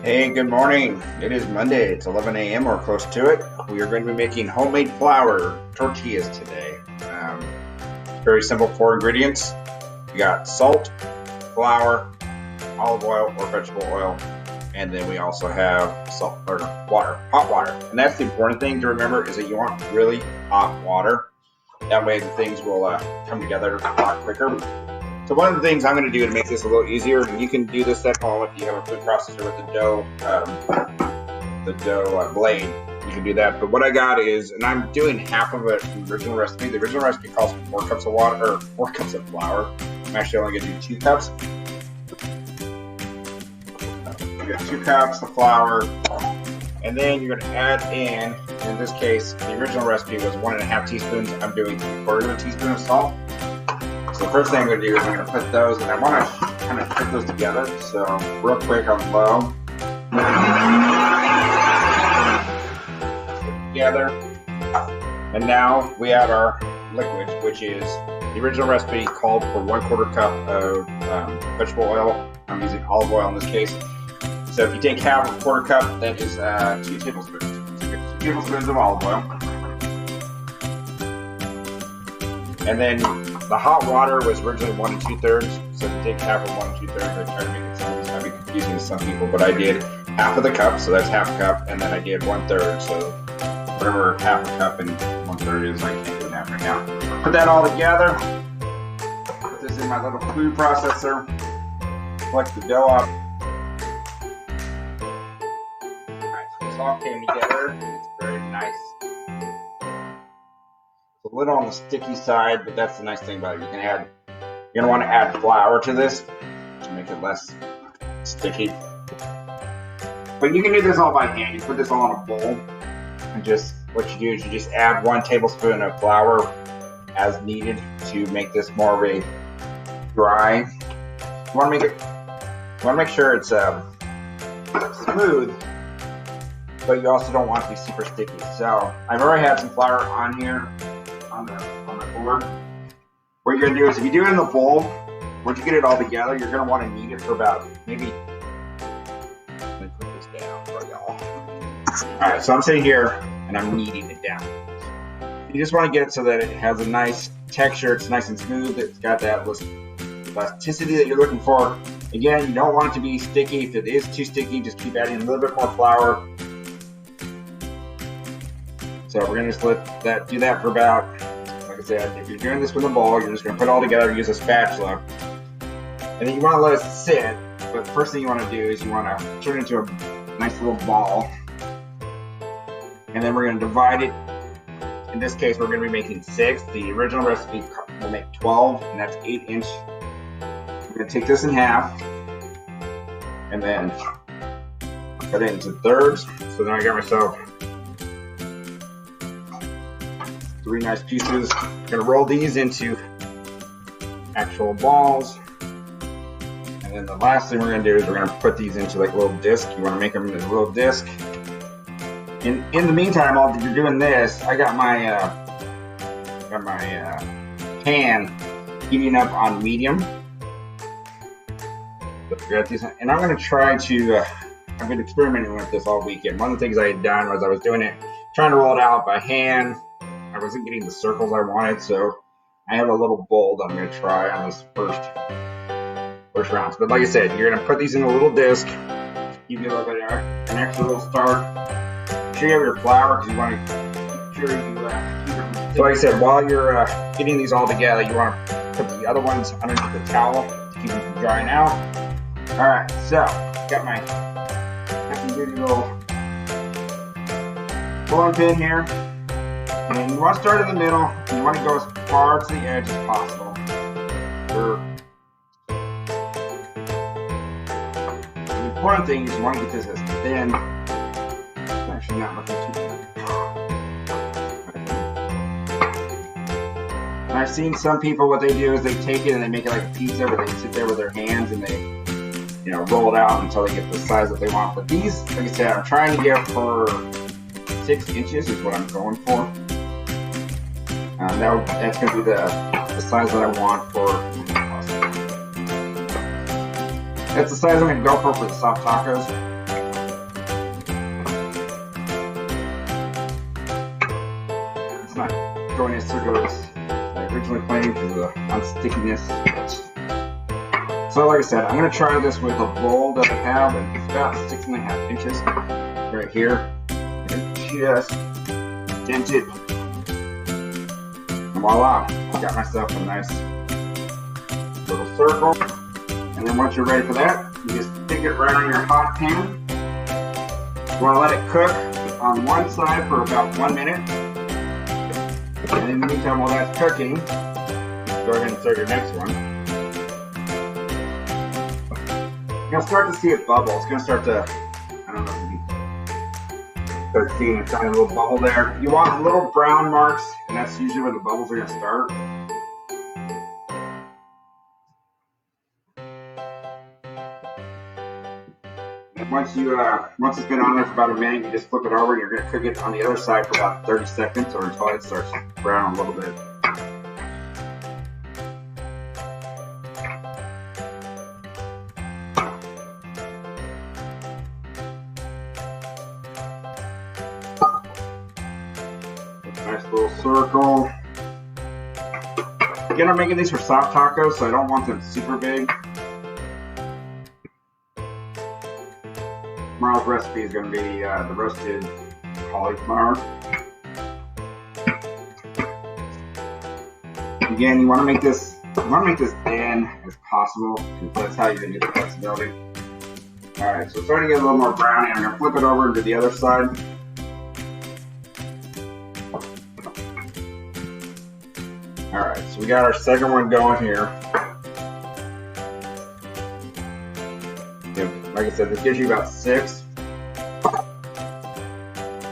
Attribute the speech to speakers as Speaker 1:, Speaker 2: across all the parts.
Speaker 1: Hey, good morning. It is Monday. It's 11 a.m. or close to it. We are going to be making homemade flour tortillas today. Very simple, 4 ingredients. We got salt, flour, olive oil or vegetable oil, and then we also have salt or water, hot water. And that's the important thing to remember is that you want really hot water. That way the things will come together a lot quicker. So one of the things I'm going to do to make this a little easier, and you can do this at home if you have a food processor with the dough blade, you can do that. But what I got is, and I'm doing half of it from the original recipe. The original recipe calls for 4 cups of water or 4 cups of flour. I'm actually only going to do 2 cups. You got 2 cups of flour, and then you're going to add in this case, the original recipe was 1.5 teaspoons. I'm doing 1/4 teaspoon of salt. So the first thing I'm going to do is I'm going to put those, and I want to kind of put those together. So real quick on low. Together. And now we have our liquid, which is the original recipe called for 1/4 cup of vegetable oil. I'm using olive oil in this case. So if you take half of a 1/4 cup, that is 2 tablespoons. So 2 tablespoons of olive oil. And then the hot water was originally 1 2/3. So if you take half of 1 2/3, I try to make it sound, this might be confusing to some people, but I did half of the cup, so that's half a cup, and then I did 1/3, so whatever half a cup and 1/3 is, I can't do that right now. Put that all together. Put this in my little food processor. Flex the dough up. Alright, so this all came together, and it's very nice. It's a little on the sticky side, but that's the nice thing about it. You're gonna want to add flour to this to make it less sticky. But you can do this all by hand. You put this all in a bowl, and just what you do is you just add 1 tablespoon of flour as needed to make this more of a dry. You want to make sure it's smooth, but you also don't want it to be super sticky. So I've already had some flour on here on the board. What you're gonna do is if you do it in the bowl, once you get it all together, you're gonna want to knead it for about maybe. Let me put this down for y'all. All right, so I'm sitting here and I'm kneading it down. You just want to get it so that it has a nice texture. It's nice and smooth. It's got that elasticity that you're looking for. Again, you don't want it to be sticky. If it is too sticky, just keep adding a little bit more flour. So we're gonna just let that do that for about, like I said, if you're doing this with a bowl, you're just gonna put it all together, use a spatula, and then you want to let it sit. But the first thing you want to do is you want to turn it into a nice little ball, and then we're gonna divide it. In this case, we're gonna be making 6. The original recipe will make 12, and that's 8-inch. I'm gonna take this in half, and then cut it into thirds. So then I got myself 3 nice pieces. I'm gonna roll these into actual balls. And then the last thing we're gonna do is we're gonna put these into like a little disc. You wanna make them into a little disc. In the meantime, while you're doing this, I got my pan heating up on medium. And I'm gonna try to, I've been experimenting with this all weekend. One of the things I had done was I was doing it, trying to roll it out by hand. I wasn't getting the circles I wanted, so I have a little bowl that I'm going to try on this first round. But like I said, you're going to put these in a little disc, give you a little bit of an extra little start. Make sure you have your flour because you want to keep it. So like I said, while you're getting these all together, you want to put the other ones underneath the towel to keep them from drying out. All right, so got my little pulling pin here. And you want to start in the middle, and you want to go as far to the edge as possible. The important thing is you want to get this as thin. It's actually not looking too bad. And I've seen some people, what they do is they take it and they make it like a pizza where they sit there with their hands and they roll it out until they get the size that they want. But these, like I said, I'm trying to get for 6 inches is what I'm going for. That's going to be the size that I want for. That's the size I'm going to go for the soft tacos. going in circles I originally planned because of the unstickiness. So like I said, I'm going to try this with a bowl that I have, and it's about 6.5 inches right here. And just dent it. And voila, I got myself a nice little circle. And then once you're ready for that, you just stick it right on your hot pan. You want to let it cook on one side for about 1 minute. And in the meantime, while that's cooking, go ahead and start your next one. You're going to start to see it bubble. It's going to start to, I don't know, maybe start seeing a tiny little bubble there. You want little brown marks, and that's usually where the bubbles are going to start. Once it's been on there for about a minute, you just flip it over and you're going to cook it on the other side for about 30 seconds or until it starts to brown a little bit. Nice little circle. Again, I'm making these for soft tacos, so I don't want them super big. Tomorrow's recipe is going to be the roasted cauliflower. Again, you want to make this thin as possible because that's how you're going to get the flexibility. All right, so it's starting to get a little more browny. I'm going to flip it over to the other side. All right, so we got our second one going here. Like I said, this gives you about 6.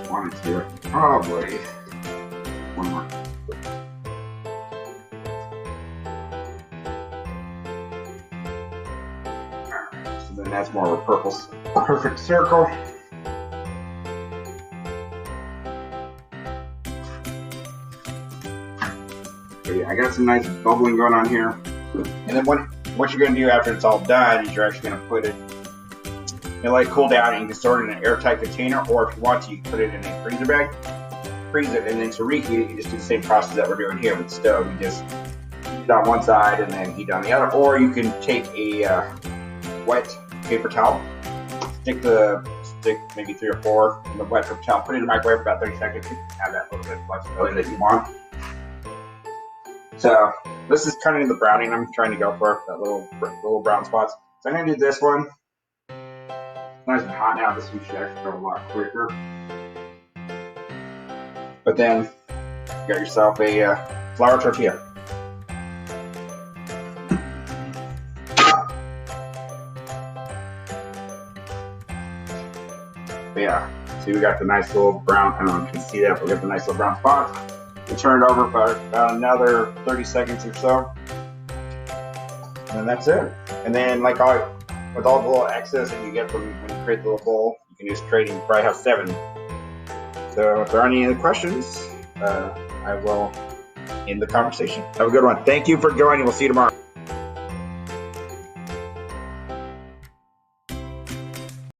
Speaker 1: 1 and 2. Probably 1 more. Alright, so then that's more of a perfect circle. So yeah, I got some nice bubbling going on here. And then what you're going to do after it's all done is you're actually going to put it let it cool down, and you can store it in an airtight container, or if you want to, you can put it in a freezer bag, freeze it, and then to reheat it, you just do the same process that we're doing here with the stove. You just heat it on one side and then heat on the other, or you can take a wet paper towel, stick maybe 3 or 4 in the wet paper towel, put it in the microwave for about 30 seconds, you can have that little bit of flexibility that you want. So this is kind of the browning I'm trying to go for, that little brown spots. So I'm going to do this one. Nice and hot now. This one should actually go a lot quicker. But then you got yourself a flour tortilla. But yeah, see, we got the nice little brown. I don't know if you can see that, but we got the nice little brown spots. We turn it over for about another 30 seconds or so, and then that's it. And then, with all the little excess that you get from when you create the little bowl, you can just trade and probably have 7. So if there are any other questions, I will end the conversation. Have a good one. Thank you for joining. We'll see you tomorrow.